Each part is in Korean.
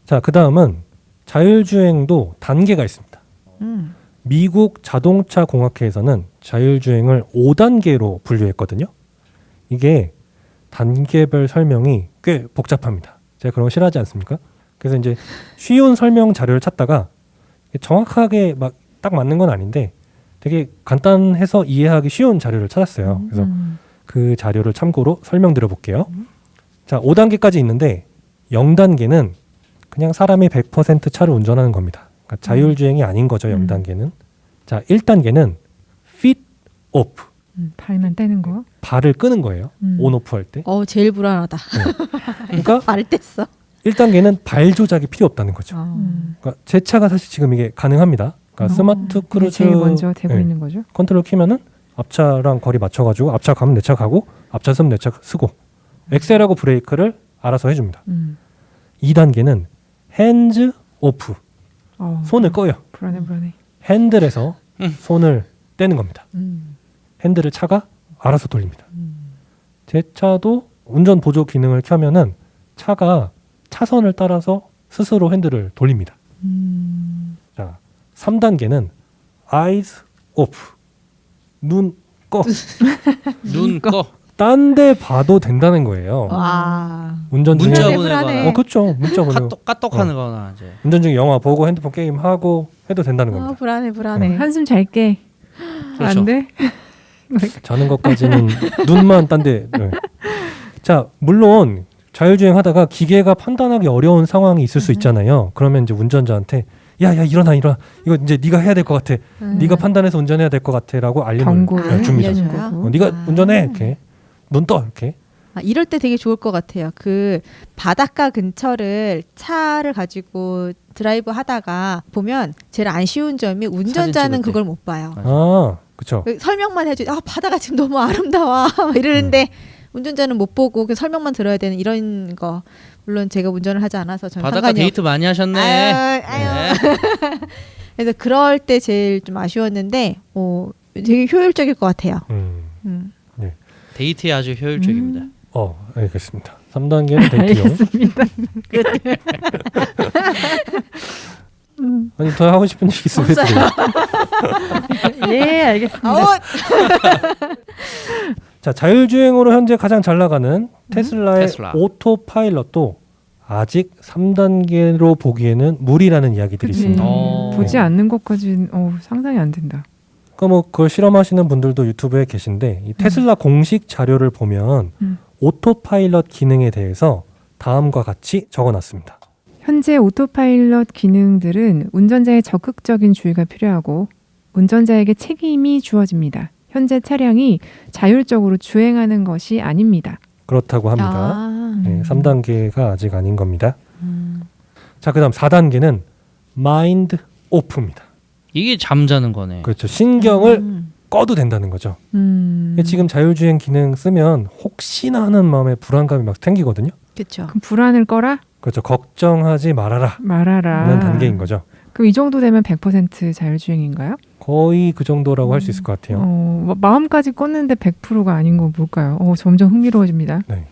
자, 그 다음은 자율주행도 단계가 있습니다. 미국 자동차 공학회에서는 자율주행을 5단계로 분류했거든요. 이게 단계별 설명이 꽤 복잡합니다. 제가 그런 거 싫어하지 않습니까? 그래서 이제 쉬운 설명 자료를 찾다가 정확하게 막 딱 맞는 건 아닌데 되게 간단해서 이해하기 쉬운 자료를 찾았어요. 그래서 그 자료를 참고로 설명드려 볼게요. 자, 5단계까지 있는데 0단계는 그냥 사람이 100% 차를 운전하는 겁니다. 그러니까 자율주행이 아닌 거죠. 0단계는. 자, 1단계는 feet off. 발만 떼는 거. 발을 끄는 거예요. 온 오프 할 때. 제일 불안하다. 그러니까 발을 뗐어. 1단계는 발 조작이 필요 없다는 거죠. 그러니까 제 차가 사실 지금 이게 가능합니다. 그러니까 스마트 크루즈 제일 먼저 대고 있는 거죠. 컨트롤 키면은 앞차랑 거리 맞춰가지고 앞차 가면 내 차 가고 앞차 쓰면 내 차 쓰고 엑셀하고 브레이크를 알아서 해줍니다. 2단계는 핸즈 오프. 손을 꺼요. 불안해. 핸들에서 손을 떼는 겁니다. 핸들을 차가 알아서 돌립니다. 제 차도 운전 보조 기능을 켜면은 차가 차선을 따라서 스스로 핸들을 돌립니다. 자, 3단계는 eyes off. 눈 꺼. 눈 꺼. 딴 데 봐도 된다는 거예요. 와. 운전 중에 문자 불안해. 보내거나 그렇죠. 문자 보내고 까똑하는 거나 이제. 운전 중에 영화 보고 핸드폰 게임 하고 해도 된다는 겁니다. 불안해. 한숨 잘게. 그렇죠. 안 돼? 자는 것까지는 눈만 딴데. 네. 자, 물론 자율주행 하다가 기계가 판단하기 어려운 상황이 있을 수 있잖아요. 그러면 이제 운전자한테 야 일어나 이거 이제 네가 해야 될 것 같아. 네가 판단해서 운전해야 될 것 같아라고 경고를 줍니다. 알려줘요? 네가 운전해 이렇게 눈 떠 이렇게. 이럴 때 되게 좋을 것 같아요. 그 바닷가 근처를 차를 가지고 드라이브 하다가 보면 제일 안 쉬운 점이 운전자는 그걸 못 봐요. 아, 그렇죠. 설명만 해줘. 바다가 지금 너무 아름다워 이러는데 운전자는 못 보고 그 설명만 들어야 되는 이런 거. 물론 제가 운전을 하지 않아서 저는 바닷가 상관이 데이트 많이 하셨네. 아유. 그래서 그럴 때 제일 좀 아쉬웠는데 되게 효율적일 것 같아요. 네. 데이트에 아주 효율적입니다. 알겠습니다. 3단계는 데이트용. 알겠습니다. 아니 더 하고 싶은 얘기 있으면 해주세요. 예, 알겠습니다. 자, 자율주행으로 현재 가장 잘 나가는 테슬라의 테슬라. 오토파일럿도 아직 3단계로 보기에는 무리라는 이야기들이 있습니다. 보지 않는 것까지는 상상이 안 된다. 그러니까 뭐 그걸 실험하시는 분들도 유튜브에 계신데 이 테슬라 공식 자료를 보면 오토파일럿 기능에 대해서 다음과 같이 적어놨습니다. 현재 오토파일럿 기능들은 운전자의 적극적인 주의가 필요하고 운전자에게 책임이 주어집니다. 현재 차량이 자율적으로 주행하는 것이 아닙니다. 그렇다고 합니다. 3단계가 아직 아닌 겁니다. 자, 그 다음 4단계는 마인드 오프입니다. 이게 잠자는 거네. 그렇죠. 신경을 꺼도 된다는 거죠. 지금 자율주행 기능 쓰면 혹시나 하는 마음에 불안감이 막 생기거든요. 그렇죠. 그럼 불안을 꺼라? 그렇죠. 걱정하지 말아라. 는 단계인 거죠. 그럼 이 정도 되면 100% 자율주행인가요? 거의 그 정도라고 할 수 있을 것 같아요. 마음까지 껐는데 100%가 아닌 건 뭘까요? 점점 흥미로워집니다. 네.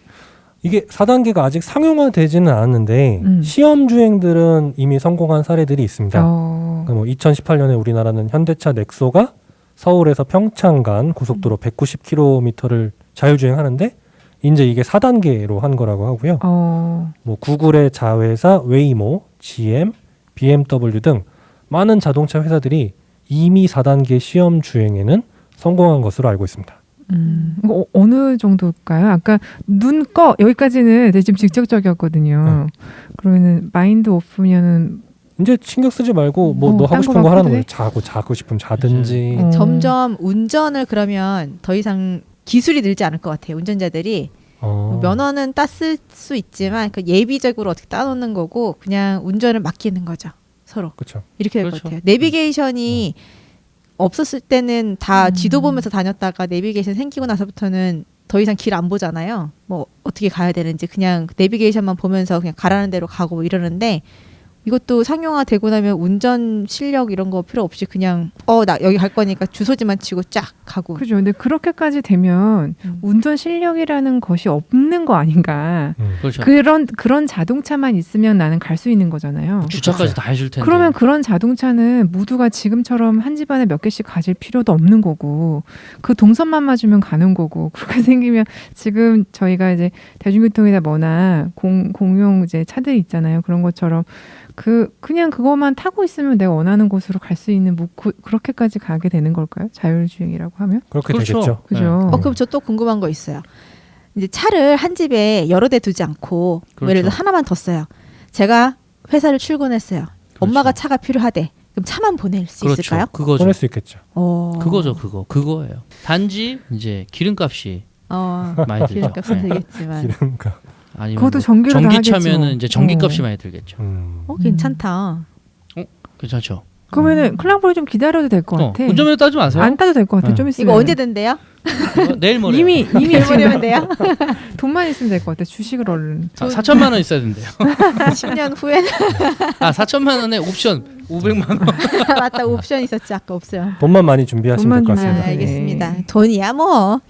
이게 4단계가 아직 상용화되지는 않았는데 시험 주행들은 이미 성공한 사례들이 있습니다. 뭐 2018년에 우리나라는 현대차 넥소가 서울에서 평창 간 고속도로 190km를 자율주행하는데 이제 이게 4단계로 한 거라고 하고요. 뭐 구글의 자회사 웨이모, GM, BMW 등 많은 자동차 회사들이 이미 4단계 시험 주행에는 성공한 것으로 알고 있습니다. 어느 정도일까요? 아까 눈 꺼 여기까지는 되게 좀 직접적이었거든요. 그러면은 마인드 오프면은 이제 신경 쓰지 말고 뭐 너 하고 싶은 거 하라는 거예요. 자고 싶으면 자든지. 점점 운전을 그러면 더 이상 기술이 늘지 않을 것 같아요. 운전자들이 면허는 땄을 수 있지만 그 예비적으로 어떻게 따놓는 거고 그냥 운전을 맡기는 거죠. 서로. 그렇죠. 이렇게 될 것 같아요. 내비게이션이 없었을 때는 다 지도 보면서 다녔다가 내비게이션 생기고 나서부터는 더 이상 길 안 보잖아요. 뭐 어떻게 가야 되는지 그냥 내비게이션만 보면서 그냥 가라는 대로 가고 뭐 이러는데 이것도 상용화되고 나면 운전 실력 이런 거 필요 없이 그냥 나 여기 갈 거니까 주소지만 치고 쫙 가고. 그죠. 근데 그렇게까지 되면 음. 운전 실력이라는 것이 없는 거 아닌가. 그렇죠. 그런 자동차만 있으면 나는 갈 수 있는 거잖아요. 주차까지 다 해줄 텐데. 그러면 그런 자동차는 모두가 지금처럼 한 집안에 몇 개씩 가질 필요도 없는 거고 그 동선만 맞으면 가는 거고 그렇게 생기면 지금 저희가 이제 대중교통이나 뭐나 공용 이제 차들 있잖아요. 그런 것처럼 그냥 그것만 타고 있으면 내가 원하는 곳으로 갈 수 있는 그렇게까지 가게 되는 걸까요? 자율주행이라고 하면? 그렇게 그렇죠. 되겠죠. 그죠. 그럼 저 또 궁금한 거 있어요. 이제 차를 한 집에 여러 대 두지 않고 그렇죠. 예를 들어 하나만 더 써요. 제가 회사를 출근했어요. 엄마가 차가 필요하대. 그럼 차만 보낼 수 그렇죠. 있을까요? 그거죠. 보낼 수 있겠죠. 그거죠. 그거예요. 단지 이제 기름값이 많이 들죠. 기름값은 네. 들겠지만. 기름값. 아니면 그것도 뭐 전기로 다 전기차면은 하겠죠. 이제 전기값이 많이 들겠죠. 괜찮다. 괜찮죠. 그러면은 클랑볼이 좀 기다려도 될 것 같아. 운전면허 따지 마세요. 안 따도 될 것 같아. 네. 좀 있으면. 이거 언제 된대요? 내일 모레. 이미 내버리면 돼요? 돈만 있으면 될 것 같아. 주식을 얼른. 4천만 원 있어야 된대요. 10년 후에는 4천만 원에 옵션 500만 원. 맞다. 옵션 있었지. 아까 옵션. 돈만 많이 준비하시면 될 것 돈만 같습니다. 네. 알겠습니다. 돈이야 뭐.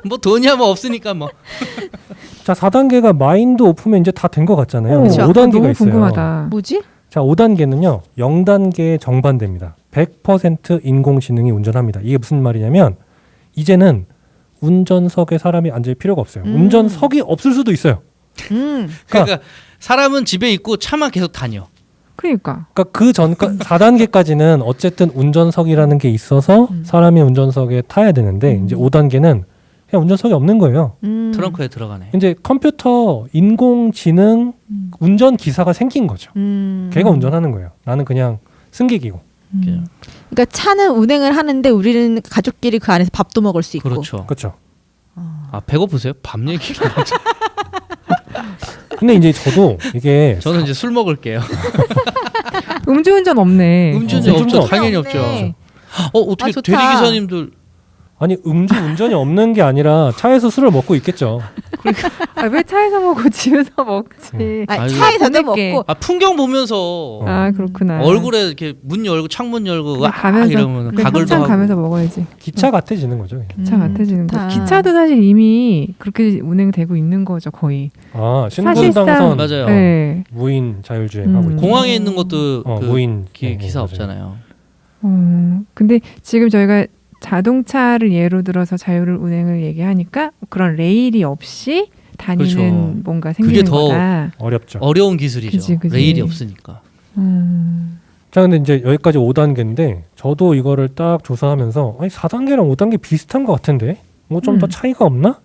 뭐 돈이야 뭐 없으니까 뭐. 자, 4단계가 마인드 오프면 이제 다 된 것 같잖아요. 그렇죠. 5단계가 너무 있어요. 궁금하다. 뭐지? 자, 5단계는요. 0단계에 정반대입니다. 100% 인공지능이 운전합니다. 이게 무슨 말이냐면 이제는 운전석에 사람이 앉을 필요가 없어요. 운전석이 없을 수도 있어요. 그러니까 사람은 집에 있고 차만 계속 다녀. 그러니까. 그 전 4단계까지는 어쨌든 운전석이라는 게 있어서 사람이 운전석에 타야 되는데 이제 5단계는 그냥 운전석이 없는 거예요. 트렁크에 들어가네. 이제 컴퓨터, 인공지능 운전 기사가 생긴 거죠. 걔가 운전하는 거예요. 나는 그냥 승객이고. 그러니까 차는 운행을 하는데 우리는 가족끼리 그 안에서 밥도 먹을 수 있고. 그렇죠. 그렇죠. 아 배고프세요? 밥 얘기. 근데 이제 저도 이게 저는 이제 술 먹을게요. 음주운전 없네. 음주운전 음주운전 없죠. 당연히 없죠. 없네. 어떻게 좋다. 대리기사님들 아니 운전이 없는 게 아니라 차에서 술을 먹고 있겠죠. 왜 차에서 먹고 집에서 먹지? 아니, 아이고. 차에서도 보낼게. 먹고 풍경 보면서 아 그렇구나. 얼굴에 이렇게 문 열고 창문 열고 와 가면서 이러면 그래, 가글도 한참 하고. 가면서 먹어야지. 기차 같아지는 거죠. 그냥. 기차 같아지는 거. 좋다. 기차도 사실 이미 그렇게 운행되고 있는 거죠 거의. 아, 사실상- 신분당선 맞아요. 네. 무인 자율주행 하고 있죠. 공항에 있는 것도 그 무인 기사 맞아요. 없잖아요. 근데 지금 저희가 자동차를 예로 들어서 자율 운행을 얘기하니까 그런 레일이 없이 다니는 그렇죠. 뭔가 그게 생기는 더 거다. 어렵죠. 어려운 기술이죠. 그치. 레일이 없으니까. 자, 근데 이제 여기까지 5단계인데 저도 이거를 딱 조사하면서 아니 4단계랑 5단계 비슷한 것 같은데 뭐 좀 더 차이가 없나?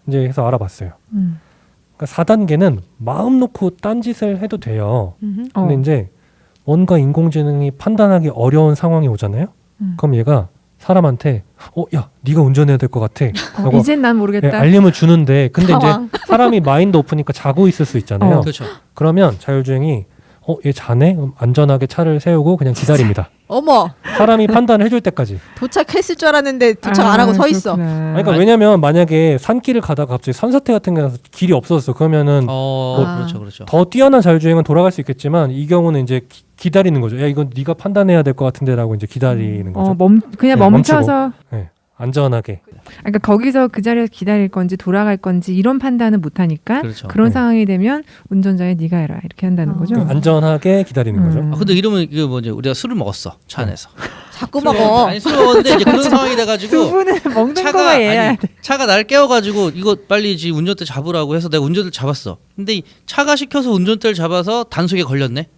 이제 해서 알아봤어요. 그러니까 4단계는 마음 놓고 딴짓을 해도 돼요. 근데 이제 뭔가 인공지능이 판단하기 어려운 상황이 오잖아요. 그럼 얘가 사람한테 야 네가 운전해야 될 것 같아 라고 이젠 난 모르겠다. 알림을 주는데 근데 상황. 이제 사람이 마인드 오프니까 자고 있을 수 있잖아요. 그렇죠. 그러면 자율주행이 얘 자네? 그럼 안전하게 차를 세우고 그냥 기다립니다. 어머 사람이 판단을 해줄 때까지. 도착했을 줄 알았는데 도착 안 하고 서 있어. 그렇구나. 그러니까 왜냐면 만약에 산길을 가다가 갑자기 산사태 같은 게 나서 길이 없어졌어. 그러면은 그렇죠. 더 뛰어난 자율주행은 돌아갈 수 있겠지만 이 경우는 이제 기다리는 거죠. 야 이건 네가 판단해야 될 것 같은데라고 이제 기다리는 거죠. 그냥 네, 멈춰서. 네, 안전하게. 그러니까 거기서 그 자리에서 기다릴 건지 돌아갈 건지 이런 판단은 못 하니까 그렇죠. 그런 네. 상황이 되면 운전자의 네가 해라 이렇게 한다는 거죠. 안전하게 기다리는 거죠. 근데 이러면 이게 뭐지? 우리가 술을 먹었어 차 안에서. 자꾸 먹어. 아니 술을 먹었는데 이제 그런 상황이 두 돼가지고 분은 먹는 차가 거가 얘야. 아니 차가 날 깨워가지고 이거 빨리 지 운전대 잡으라고 해서 내가 운전대를 잡았어. 근데 이 차가 시켜서 운전대를 잡아서 단속에 걸렸네.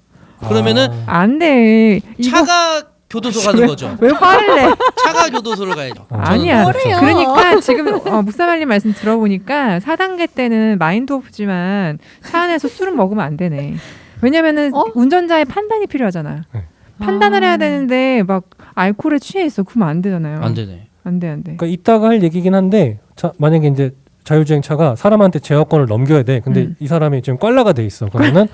그러면은 안 돼. 이거 차가 교도소 가는 거죠. 왜 화를 내? 차가 교도소를 가야죠. 아니야. 뭐래요? 그러니까 지금 묵사발님 말씀 들어보니까 4단계 때는 마인드 오프지만 차 안에서 술은 먹으면 안 되네. 왜냐면은 운전자의 판단이 필요하잖아. 네. 판단을 해야 되는데 막 알코올에 취해 있어. 그러면 안 되잖아요. 안 되네. 안 돼. 그러니까 이따가 할 얘기긴 한데 만약에 이제 자율주행 차가 사람한테 제어권을 넘겨야 돼. 근데 이 사람이 지금 꽐라가 돼 있어. 그러면은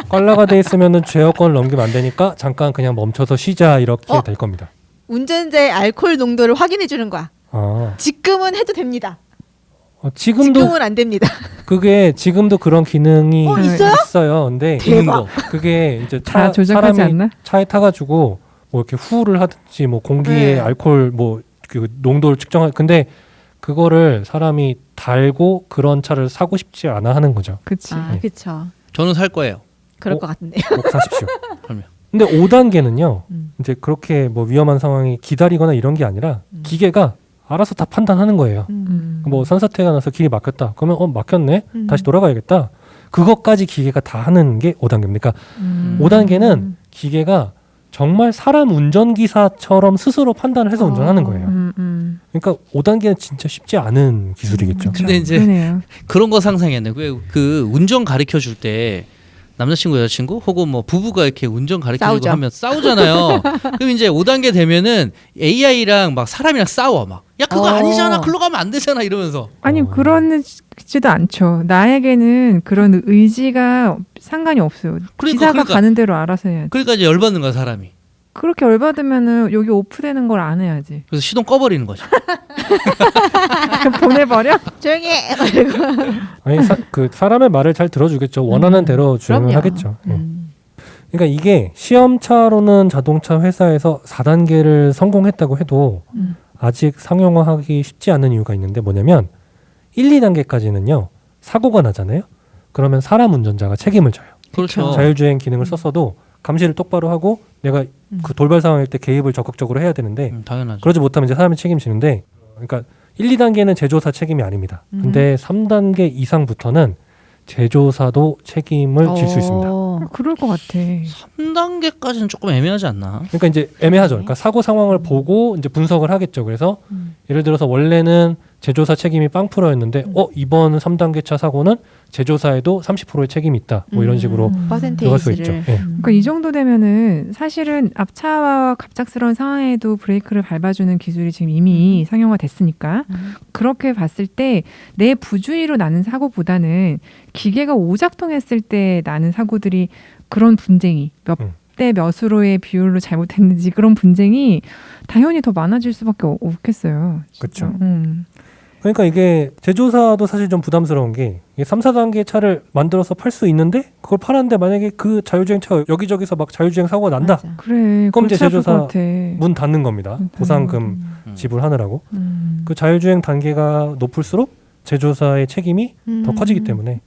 꽐라가 돼 있으면은 제어권을 넘기면 안 되니까 잠깐 그냥 멈춰서 쉬자 이렇게 될 겁니다. 운전자의 알코올 농도를 확인해 주는 거야. 아, 지금은 해도 됩니다. 지금도 지금은 안 됩니다. 그게 지금도 그런 기능이 있어요? 있어요. 근데 대박. 그게 이제 다 조작하지 사람이 않나? 차에 타가지고 뭐 이렇게 후를 하든지 뭐 공기에 네. 알코올 뭐 그 농도를 측정할 근데 그거를 사람이 달고 그런 차를 사고 싶지 않아 하는 거죠. 그치. 아, 그렇죠. 저는 살 거예요. 그럴 어? 것 같은데. 꼭 사십시오. 그럼요. 근데 5단계는요. 음. 이제 그렇게 뭐 위험한 상황이 기다리거나 이런 게 아니라 기계가 알아서 다 판단하는 거예요. 뭐 산사태가 나서 길이 막혔다. 그러면 막혔네. 다시 돌아가야겠다. 그것까지 기계가 다 하는 게 5단계입니다. 그러니까 5단계는 기계가 정말 사람 운전기사처럼 스스로 판단을 해서 운전하는 거예요. 그러니까 5단계는 진짜 쉽지 않은 기술이겠죠. 근데 이제 그러네요. 그런 거 상상했네. 그 운전 가르쳐 줄 때 남자친구 여자친구 혹은 뭐 부부가 이렇게 운전 가르쳐 주고 싸우죠. 하면 싸우잖아요. 그럼 이제 5단계 되면은 AI랑 막 사람이랑 싸워 막. 야 그거 아니잖아. 글로 가면 안 되잖아 이러면서. 아니 그렇지도 않죠. 나에게는 그런 의지가 상관이 없어요. 기사가 가는 대로 알아서 해야지. 그러니까 이제 열받는 거야 사람이. 그렇게 열받으면은 여기 오프되는 걸 안 해야지. 그래서 시동 꺼버리는 거죠. 보내버려? 조용히 해. 이러고. 아니 그 사람의 말을 잘 들어주겠죠. 원하는 대로 주행을 그럼요. 하겠죠. 예. 그러니까 이게 시험차로는 자동차 회사에서 4단계를 성공했다고 해도 아직 상용화하기 쉽지 않은 이유가 있는데 뭐냐면 1, 2단계까지는요. 사고가 나잖아요. 그러면 사람 운전자가 책임을 져요. 그렇죠. 자율주행 기능을 썼어도 감시를 똑바로 하고 내가 그 돌발 상황일 때 개입을 적극적으로 해야 되는데 당연하죠. 그러지 못하면 이제 사람이 책임지는데 그러니까 1, 2단계는 제조사 책임이 아닙니다. 근데 3단계 이상부터는 제조사도 책임을 질 수 있습니다. 그럴 것 같아. 3단계까지는 조금 애매하지 않나? 그러니까 이제 애매하죠. 그러니까 사고 상황을 보고 이제 분석을 하겠죠. 그래서 예를 들어서 원래는 제조사 책임이 0%였는데 이번 3단계 차 사고는 제조사에도 30%의 책임이 있다. 뭐 이런 식으로 들어갈 수 있죠. 퍼센테이지를. 예. 그러니까 이 정도 되면은 사실은 앞차와 갑작스러운 상황에도 브레이크를 밟아주는 기술이 지금 이미 상용화됐으니까 그렇게 봤을 때 내 부주의로 나는 사고보다는 기계가 오작동했을 때 나는 사고들이 그런 분쟁이 몇 대 몇으로의 비율로 잘못했는지 그런 분쟁이 당연히 더 많아질 수밖에 없겠어요. 진짜. 그렇죠. 그러니까 이게 제조사도 사실 좀 부담스러운 게 이게 3, 4단계 차를 만들어서 팔 수 있는데 그걸 팔았는데 만약에 그 자율주행 차가 여기저기서 막 자율주행 사고가 난다. 맞아. 그래. 그럼 이제 골치 아플 것 제조사 같아. 문 닫는 겁니다. 보상금 지불하느라고. 그 자율주행 단계가 높을수록 제조사의 책임이 더 커지기 때문에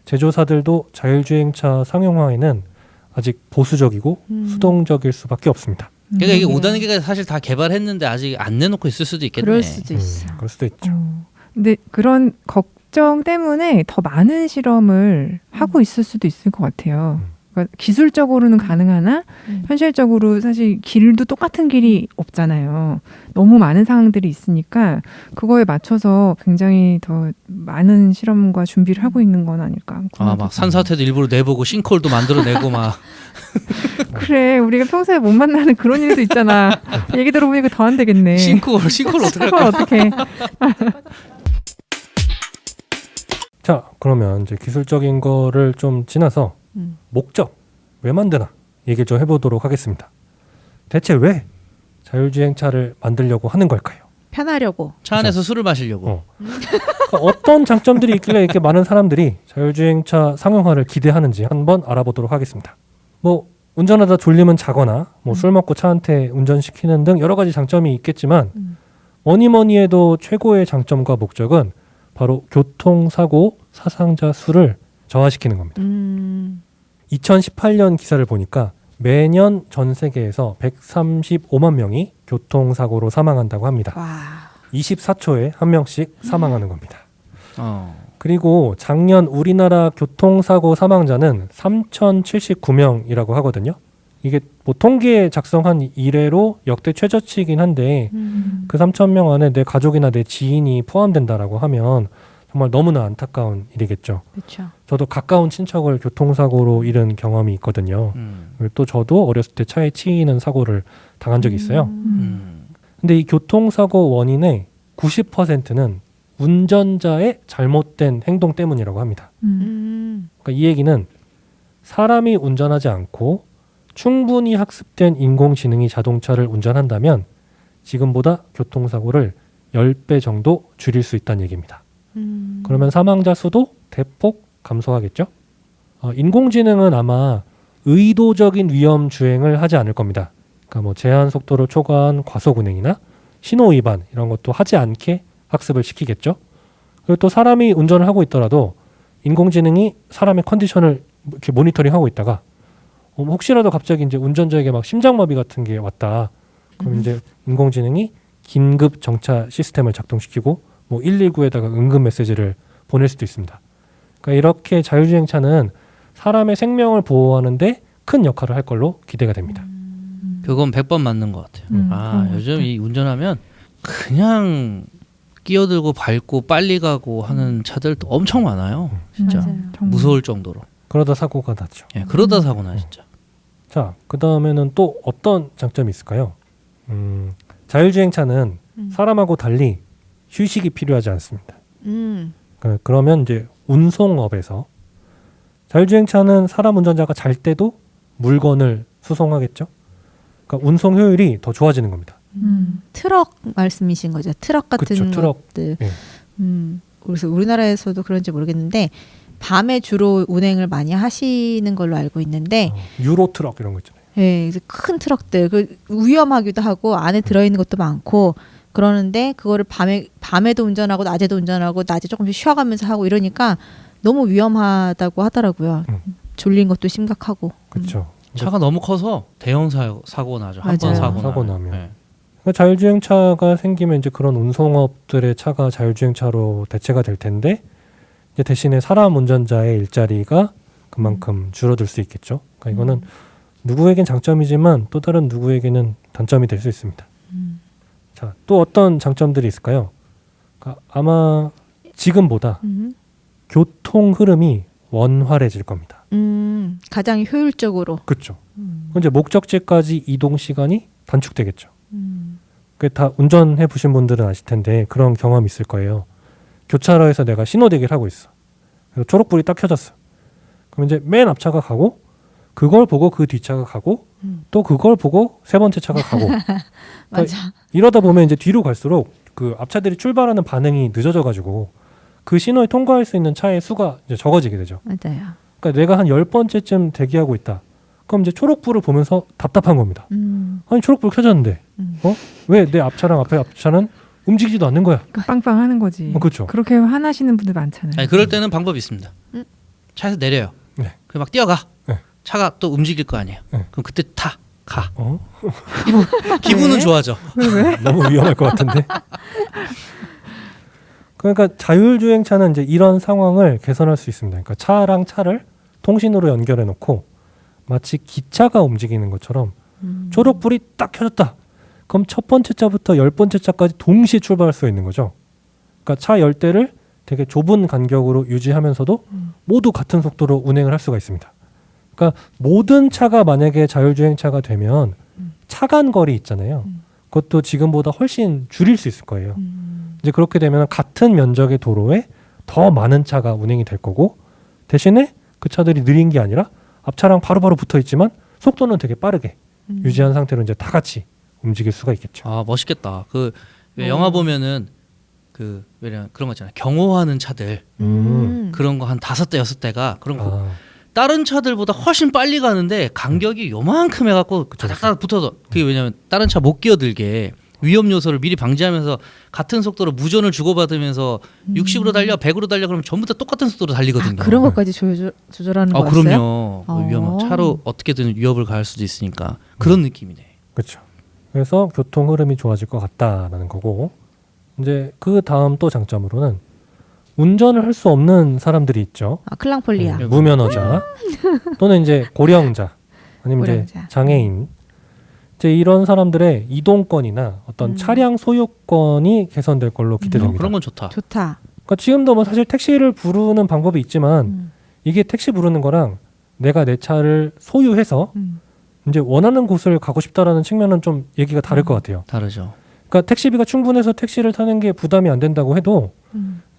제조사들도 자율주행차 상용화에는 아직 보수적이고 수동적일 수밖에 없습니다. 그러니까 이게 5단계가 사실 다 개발했는데 아직 안 내놓고 있을 수도 있겠네. 그럴 수도 있어. 그럴 수도 있죠. 근데 그런 걱정 때문에 더 많은 실험을 하고 있을 수도 있을 것 같아요. 그러니까 기술적으로는 가능하나 현실적으로 사실 길도 똑같은 길이 없잖아요. 너무 많은 상황들이 있으니까 그거에 맞춰서 굉장히 더 많은 실험과 준비를 하고 있는 건 아닐까. 막 산사태도 일부러 내보고 싱크홀도 만들어내고 막. 그래 우리가 평소에 못 만나는 그런 일도 있잖아. 얘기 들어보니까 더 안 되겠네. 싱크홀 어떻게 그걸 할까? 어떻게? 자, 그러면 이제 기술적인 거를 좀 지나서 목적, 왜 만드나 얘기를 좀 해보도록 하겠습니다. 대체 왜 자율주행차를 만들려고 하는 걸까요? 편하려고. 차 안에서 술을 마시려고. 그러니까 어떤 장점들이 있길래 이렇게 많은 사람들이 자율주행차 상용화를 기대하는지 한번 알아보도록 하겠습니다. 뭐 운전하다 졸리면 자거나 뭐 술 먹고 차한테 운전시키는 등 여러 가지 장점이 있겠지만 뭐니 해도 최고의 장점과 목적은 바로 교통사고 사상자 수를 저하시키는 겁니다. 2018년 기사를 보니까 매년 전 세계에서 135만 명이 교통사고로 사망한다고 합니다. 와. 24초에 한 명씩 사망하는 겁니다. 그리고 작년 우리나라 교통사고 사망자는 3,079명이라고 하거든요. 이게 뭐 통계 작성한 이래로 역대 최저치이긴 한데 그 3,000명 안에 내 가족이나 내 지인이 포함된다라고 하면 정말 너무나 안타까운 일이겠죠. 그렇죠. 저도 가까운 친척을 교통사고로 잃은 경험이 있거든요. 또 저도 어렸을 때 차에 치이는 사고를 당한 적이 있어요. 근데 이 교통사고 원인의 90%는 운전자의 잘못된 행동 때문이라고 합니다. 그러니까 이 얘기는 사람이 운전하지 않고 충분히 학습된 인공지능이 자동차를 운전한다면 지금보다 교통사고를 10배 정도 줄일 수 있다는 얘기입니다. 그러면 사망자 수도 대폭 감소하겠죠. 인공지능은 아마 의도적인 위험 주행을 하지 않을 겁니다. 그러니까 뭐 제한 속도를 초과한 과속 운행이나 신호 위반 이런 것도 하지 않게 학습을 시키겠죠. 그리고 또 사람이 운전을 하고 있더라도 인공지능이 사람의 컨디션을 이렇게 모니터링하고 있다가 혹시라도 갑자기 이제 운전자에게 막 심장마비 같은 게 왔다. 그럼 이제 인공지능이 긴급 정차 시스템을 작동시키고 뭐 119에다가 응급 메시지를 보낼 수도 있습니다. 그러니까 이렇게 자율주행차는 사람의 생명을 보호하는데 큰 역할을 할 걸로 기대가 됩니다. 그건 100번 맞는 것 같아요. 그런 것 요즘 같아요. 이 운전하면 그냥 끼어들고 밟고 빨리 가고 하는 차들 엄청 많아요. 진짜 맞아요. 정말. 무서울 정도로. 그러다 사고가 났죠. 예, 그러다 사고 나 진짜. 자, 그 다음에는 또 어떤 장점이 있을까요? 자율주행차는 사람하고 달리 휴식이 필요하지 않습니다. 그러면 이제 운송업에서 자율주행차는 사람 운전자가 잘 때도 물건을 수송하겠죠. 그러니까 운송 효율이 더 좋아지는 겁니다. 트럭 말씀이신 거죠. 트럭 같은 그쵸, 트럭. 것들. 예. 그래서 우리나라에서도 그런지 모르겠는데 밤에 주로 운행을 많이 하시는 걸로 알고 있는데 유로 트럭 이런 거 있잖아요. 예, 이제 큰 트럭들 그 위험하기도 하고 안에 들어있는 것도 많고 그러는데 그거를 밤에도 운전하고 낮에도 운전하고 낮에 조금씩 쉬어가면서 하고 이러니까 너무 위험하다고 하더라고요. 졸린 것도 심각하고. 그렇죠. 차가 너무 커서 대형 사고 나죠. 한 번 맞아요. 사고 나면. 예. 그러니까 자율주행차가 생기면 이제 그런 운송업들의 차가 자율주행차로 대체가 될 텐데 이제 대신에 사람 운전자의 일자리가 그만큼 줄어들 수 있겠죠. 그러니까 이거는 누구에겐 장점이지만 또 다른 누구에게는 단점이 될 수 있습니다. 자, 또 어떤 장점들이 있을까요? 그러니까 아마 지금보다 교통 흐름이 원활해질 겁니다. 가장 효율적으로. 그렇죠. 이제 목적지까지 이동 시간이 단축되겠죠. 그 다 운전해 보신 분들은 아실 텐데 그런 경험이 있을 거예요. 교차로에서 내가 신호대기를 하고 있어. 그래서 초록불이 딱 켜졌어. 그럼 이제 맨 앞차가 가고 그걸 보고 그 뒷차가 가고 또 그걸 보고 세 번째 차가 가고 맞아. 이러다 보면 이제 뒤로 갈수록 그 앞차들이 출발하는 반응이 늦어져가지고 그 신호에 통과할 수 있는 차의 수가 이제 적어지게 되죠. 맞아요. 그러니까 내가 한 10번째쯤 대기하고 있다. 그럼 이제 초록불을 보면서 답답한 겁니다. 아니 초록불 켜졌는데 왜 내 앞차랑 앞에 앞차는 움직이지도 않는 거야. 그 빵빵 하는 거지. 그렇죠. 그렇게 화나시는 분들 많잖아요. 아니, 그럴 때는 방법이 있습니다. 차에서 내려요. 네. 그럼 막 뛰어가. 네. 차가 또 움직일 거 아니에요. 네. 그럼 그때 가. 어? 기분은 왜? 좋아져. 너무 위험할 것 같은데. 그러니까 자율주행차는 이제 이런 상황을 개선할 수 있습니다. 그러니까 차랑 차를 통신으로 연결해 놓고 마치 기차가 움직이는 것처럼 초록불이 딱 켜졌다. 그럼 첫 번째 차부터 10번째 차까지 동시에 출발할 수 있는 거죠. 그러니까 차 열대를 되게 좁은 간격으로 유지하면서도 모두 같은 속도로 운행을 할 수가 있습니다. 그러니까 모든 차가 만약에 자율주행차가 되면 차간 거리 있잖아요. 그것도 지금보다 훨씬 줄일 수 있을 거예요. 이제 그렇게 되면 같은 면적의 도로에 더 많은 차가 운행이 될 거고 대신에 그 차들이 느린 게 아니라 앞차랑 바로바로 붙어 있지만 속도는 되게 빠르게 유지한 상태로 이제 다 같이 움직일 수가 있겠죠. 아, 멋있겠다. 왜 영화 보면은 그런 거 있잖아요. 경호하는 차들. 그런 거 한 5대 6대가 그런 거 아, 다른 차들보다 훨씬 빨리 가는데 간격이 요만큼 해갖고 다닥다닥 붙어서 그게 왜냐면 다른 차 못 끼어들게 위험 요소를 미리 방지하면서 같은 속도로 무전을 주고받으면서 60으로 달려 100으로 달려 그러면 전부 다 똑같은 속도로 달리거든요. 그런 것까지 조절하는 거였어요? 그럼요. 위험한 차로 어떻게든 위협을 가할 수도 있으니까 그런 느낌이네. 그렇죠. 그래서 교통 흐름이 좋아질 것 같다라는 거고 이제 그 다음 또 장점으로는 운전을 할 수 없는 사람들이 있죠. 클랑폴리아. 네, 무면허자 또는 이제 고령자 아니면 이제 고령자. 장애인 이제 이런 사람들의 이동권이나 어떤 차량 소유권이 개선될 걸로 기대됩니다. 그런 건 좋다. 좋다. 그러니까 지금도 뭐 사실 택시를 부르는 방법이 있지만 이게 택시 부르는 거랑 내가 내 차를 소유해서 이제 원하는 곳을 가고 싶다라는 측면은 좀 얘기가 다를 것 같아요. 다르죠. 그러니까 택시비가 충분해서 택시를 타는 게 부담이 안 된다고 해도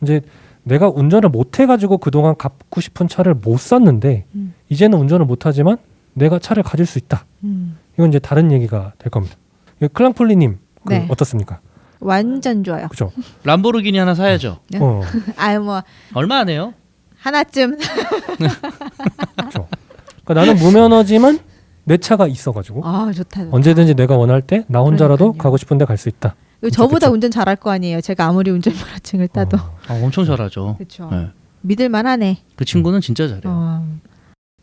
이제 내가 운전을 못 해가지고 그동안 갖고 싶은 차를 못 샀는데 이제는 운전을 못 하지만 내가 차를 가질 수 있다. 이건 이제 다른 얘기가 될 겁니다. 클랑폴리님 네. 어떻습니까? 완전 좋아요. 그죠? 람보르기니 하나 사야죠. 네. 아유 뭐 얼마 안 해요? 하나쯤. 그죠? 그러니까 나는 무면허지만 내 차가 있어가지고 아 좋다. 좋다. 언제든지 내가 원할 때 나 혼자라도 그러니까요. 가고 싶은데 갈 수 있다. 이거 저보다 좋겠죠? 운전 잘할 거 아니에요. 제가 아무리 운전면허증을 따도. 엄청 잘하죠. 그렇죠. 네. 믿을만하네. 그 친구는 진짜 잘해요.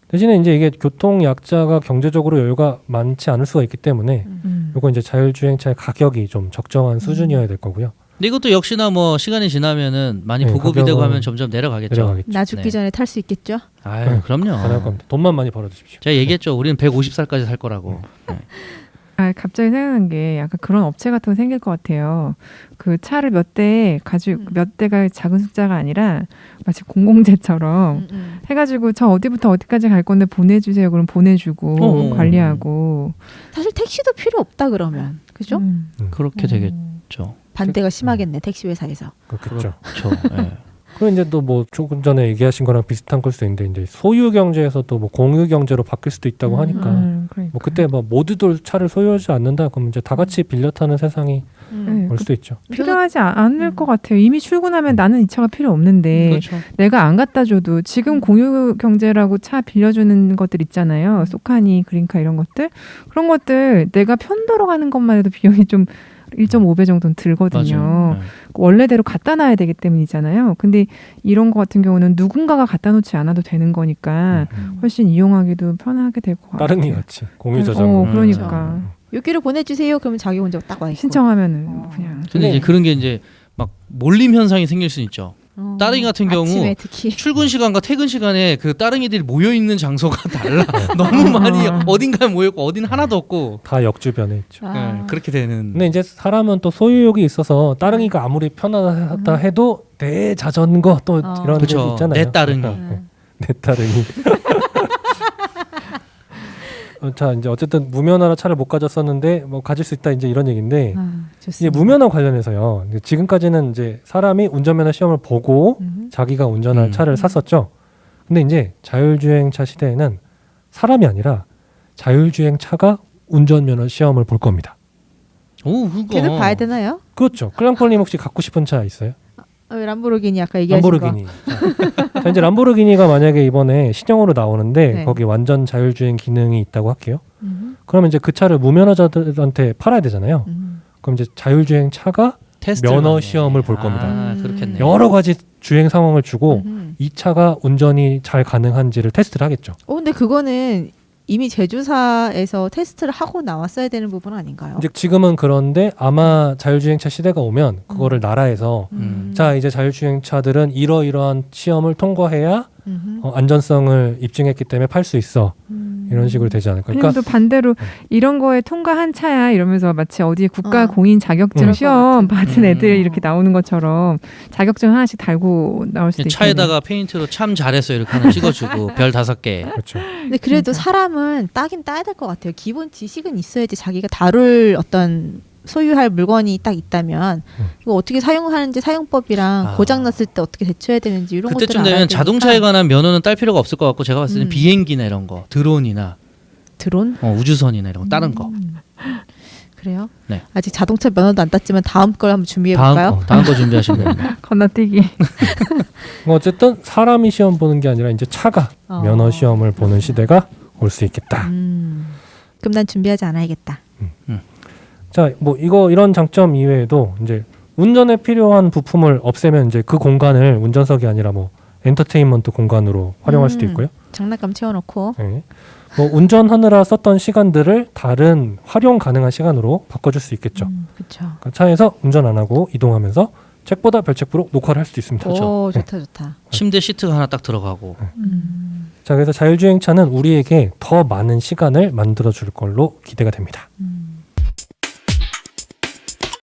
대신에 이제 이게 교통약자가 경제적으로 여유가 많지 않을 수가 있기 때문에 요거 이제 자율주행차의 가격이 좀 적정한 수준이어야 될 거고요. 근데 이것도 역시나 뭐 시간이 지나면은 많이 네, 보급이 되고 가격은 하면 점점 내려가겠죠. 내려가겠죠. 나 죽기 네. 전에 탈 수 있겠죠? 아유, 네. 그럼요. 가능할 겁니다. 돈만 많이 벌어두십시오. 제가 얘기했죠. 우리는 150살까지 살 거라고. 네. 갑자기 생각난 게 약간 그런 업체 같은 거 생길 것 같아요. 그 차를 몇 대 가지고 몇 대가 작은 숫자가 아니라 마치 공공재처럼 해가지고 저 어디부터 어디까지 갈 건데 보내주세요. 그럼 보내주고 관리하고. 사실 택시도 필요 없다 그러면. 그죠? 그렇게 되겠죠. 반대가 심하겠네. 택시 회사에서. 그렇겠죠. 그렇죠. 네. 그리고 이제 또 뭐 조금 전에 얘기하신 거랑 비슷한 걸 수도 있는데 이제 소유 경제에서 또 뭐 공유 경제로 바뀔 수도 있다고 하니까 그러니까. 뭐 그때 뭐 모두들 차를 소유하지 않는다 그러면 이제 다 같이 빌려 타는 세상이 네, 올 수도 있죠. 필요하지 않을 것 같아요. 이미 출근하면 나는 이 차가 필요 없는데 그렇죠. 내가 안 갖다 줘도 지금 공유 경제라고 차 빌려주는 것들 있잖아요. 소카니, 그린카 이런 것들. 그런 것들 내가 편도로 가는 것만 해도 비용이 좀 1.5배 정도는 들거든요. 맞아요. 네. 원래대로 갖다 놔야 되기 때문이잖아요. 근데 이런 거 같은 경우는 누군가가 갖다 놓지 않아도 되는 거니까 훨씬 이용하기도 편하게 될 것 같아요. 따릉이 같이 공유 저장고. 그러니까 여기로 보내주세요. 그러면 자기 혼자 딱 와 있고. 신청하면은 그냥. 근데 이제 그런 게 이제 막 몰림 현상이 생길 수 있죠. 따릉이 같은 경우 아침에 특히. 출근 시간과 퇴근 시간에 그 따릉이들이 모여 있는 장소가 달라. 너무 많이 어딘가에 모여 있고 어딘 하나도 없고. 다 역주변에 있죠. 네, 그렇게 되는. 근데 이제 사람은 또 소유욕이 있어서 따릉이가 아무리 편하다 해도 내 자전거 또 이런 게 그쵸. 있잖아요. 내 따릉이. 내 따릉이. 자 이제 어쨌든 무면허라 차를 못 가졌었는데 뭐 가질 수 있다 이제 이런 얘기인데 이제 좋습니다. 무면허 관련해서요. 지금까지는 이제 사람이 운전면허 시험을 보고 자기가 운전할 차를 샀었죠. 근데 이제 자율주행차 시대에는 사람이 아니라 자율주행차가 운전면허 시험을 볼 겁니다. 오, 그거. 걔도 봐야 되나요? 그렇죠. 클랑폴님 혹시 갖고 싶은 차 있어요? 람보르기니 아까 얘기하신 람보르기니. 자, 이제 람보르기니가 만약에 이번에 신형으로 나오는데 네. 거기 완전 자율주행 기능이 있다고 할게요. 그러면 이제 그 차를 무면허자들한테 팔아야 되잖아요. 그럼 이제 자율주행 차가 테스트를 면허 받네. 시험을 볼 겁니다. 아, 그렇겠네. 여러 가지 주행 상황을 주고 이 차가 운전이 잘 가능한지를 테스트를 하겠죠. 근데 그거는 이미 제조사에서 테스트를 하고 나왔어야 되는 부분 아닌가요? 이제 지금은 그런데 아마 자율주행차 시대가 오면 그거를 나라에서 자 이제 자율주행차들은 이러이러한 시험을 통과해야 안전성을 입증했기 때문에 팔 수 있어. 이런 식으로 되지 않을까. 그러니까 그러니까 또 반대로 이런 거에 통과한 차야 이러면서 마치 어디 국가 공인 자격증 그럴 시험 것 같아. 받은 애들 이렇게 나오는 것처럼 자격증 하나씩 달고 나올 수도 있겠네요. 차에다가 페인트로 참 잘했어 이렇게 하나 찍어주고 별 5개. 그렇죠. 근데 그래도 사람은 따긴 따야 될 것 같아요. 기본 지식은 있어야지 자기가 다룰 어떤 소유할 물건이 딱 있다면 이거 어떻게 사용하는지 사용법이랑 고장 났을 때 어떻게 대처해야 되는지 이런 것들을 그때쯤 알아야 되면 되니까. 자동차에 관한 면허는 딸 필요가 없을 것 같고 제가 봤을 때는 비행기나 이런 거, 드론이나 드론? 우주선이나 이런 거 다른 거. 그래요? 네. 아직 자동차 면허도 안 땄지만 다음 걸 한번 준비해 볼까요? 다음 거 준비하시면 됩니다. 건너뛰기. 뭐 어쨌든 사람이 시험 보는 게 아니라 이제 차가 면허 시험을 보는 시대가 올 수 있겠다. 그럼 난 준비하지 않아야겠다. 자, 뭐 이런 장점 이외에도 이제 운전에 필요한 부품을 없애면 이제 그 공간을 운전석이 아니라 뭐 엔터테인먼트 공간으로 활용할 수도 있고요. 장난감 채워놓고. 네. 뭐 운전하느라 썼던 시간들을 다른 활용 가능한 시간으로 바꿔줄 수 있겠죠. 그렇죠. 그러니까 차에서 운전 안 하고 이동하면서 책보다 별책부로 녹화를 할 수도 있습니다. 오, 좋다 좋다. 침대 시트가 하나 딱 들어가고. 자, 그래서 자율주행차는 우리에게 더 많은 시간을 만들어줄 걸로 기대가 됩니다.